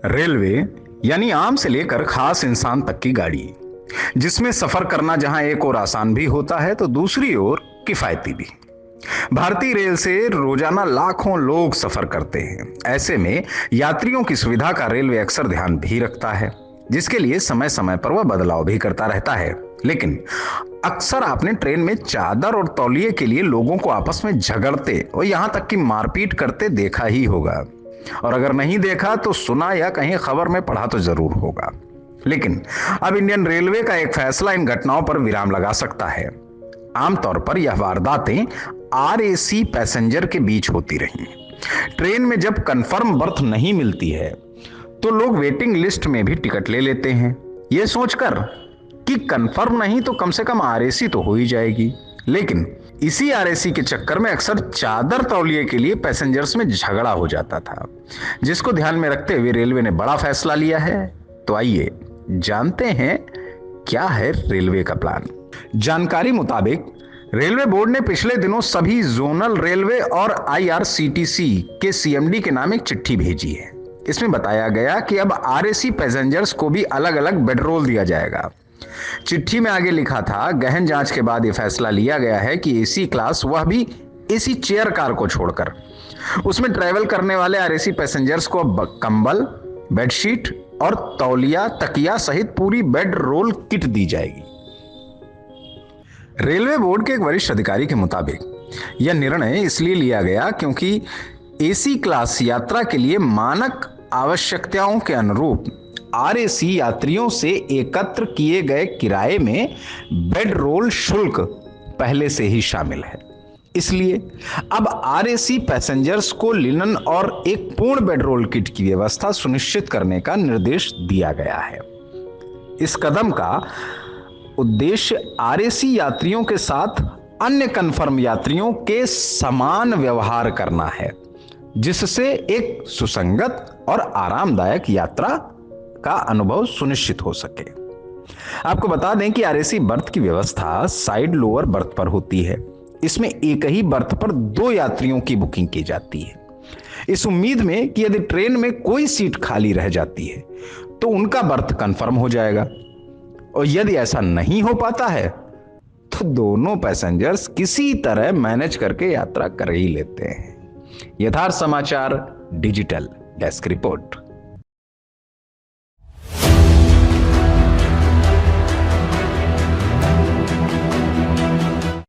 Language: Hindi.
रेलवे यानी आम से लेकर खास इंसान तक की गाड़ी, जिसमें सफर करना जहां एक ओर आसान भी होता है तो दूसरी ओर किफायती भी। भारतीय रेल से रोजाना लाखों लोग सफर करते हैं। ऐसे में यात्रियों की सुविधा का रेलवे अक्सर ध्यान भी रखता है, जिसके लिए समय समय पर वह बदलाव भी करता रहता है। लेकिन अक्सर आपने ट्रेन में चादर और तौलिए के लिए लोगों को आपस में झगड़ते और यहां तक कि मारपीट करते देखा ही होगा, और अगर नहीं देखा तो सुना या कहीं खबर में पढ़ा तो जरूर होगा। लेकिन अब इंडियन रेलवे का एक फैसला इन घटनाओं पर विराम लगा सकता है। आमतौर पर यह वारदातें आरएसी पैसेंजर के बीच होती रही। ट्रेन में जब कंफर्म बर्थ नहीं मिलती है तो लोग वेटिंग लिस्ट में भी टिकट ले लेते हैं, यह सोचकर कि कंफर्म नहीं तो कम से कम आरएसी तो हो ही जाएगी। लेकिन इसी आरएसी के चक्कर में अक्सर चादर तौलिए के लिए पैसेंजर्स में झगड़ा हो जाता था, जिसको ध्यान में रखते हुए रेलवे ने बड़ा फैसला लिया है। तो आइए जानते हैं क्या है रेलवे का प्लान। जानकारी मुताबिक रेलवे बोर्ड ने पिछले दिनों सभी जोनल रेलवे और आईआरसीटीसी के सीएमडी के नाम एक चिट्ठी भेजी है। इसमें बताया गया कि अब आरएसी पैसेंजर्स को भी अलग अलग बेडरोल दिया जाएगा। चिट्ठी में आगे लिखा था, गहन जांच के बाद यह फैसला लिया गया है कि एसी क्लास, वह भी एसी चेयर कार को छोड़कर, उसमें ट्रैवल करने वाले आरएसी पैसेंजर्स को अब कंबल, बेडशीट और तौलिया तकिया सहित पूरी बेड रोल किट दी जाएगी। रेलवे बोर्ड के एक वरिष्ठ अधिकारी के मुताबिक यह निर्णय इसलिए लिया गया क्योंकि एसी क्लास यात्रा के लिए मानक आवश्यकताओं के अनुरूप आरएसी यात्रियों से एकत्र किए गए किराए में बेड रोल शुल्क पहले से ही शामिल है। इसलिए अब आरएसी पैसेंजर्स को लिनन और एक पूर्ण बेडरोल किट की व्यवस्था सुनिश्चित करने का निर्देश दिया गया है। इस कदम का उद्देश्य आरएसी यात्रियों के साथ अन्य कन्फर्म यात्रियों के समान व्यवहार करना है, जिससे एक सुसंगत और आरामदायक यात्रा का अनुभव सुनिश्चित हो सके। आपको बता दें कि आरएसी बर्थ की व्यवस्था साइड लोअर बर्थ पर होती है। इसमें एक ही बर्थ पर 2 यात्रियों की बुकिंग की जाती है, इस उम्मीद में कि यदि ट्रेन में कोई सीट खाली रह जाती है तो उनका बर्थ कंफर्म हो जाएगा, और यदि ऐसा नहीं हो पाता है तो दोनों पैसेंजर्स किसी तरह मैनेज करके यात्रा कर ही लेते हैं। यथार्थ समाचार डिजिटल डेस्क रिपोर्ट।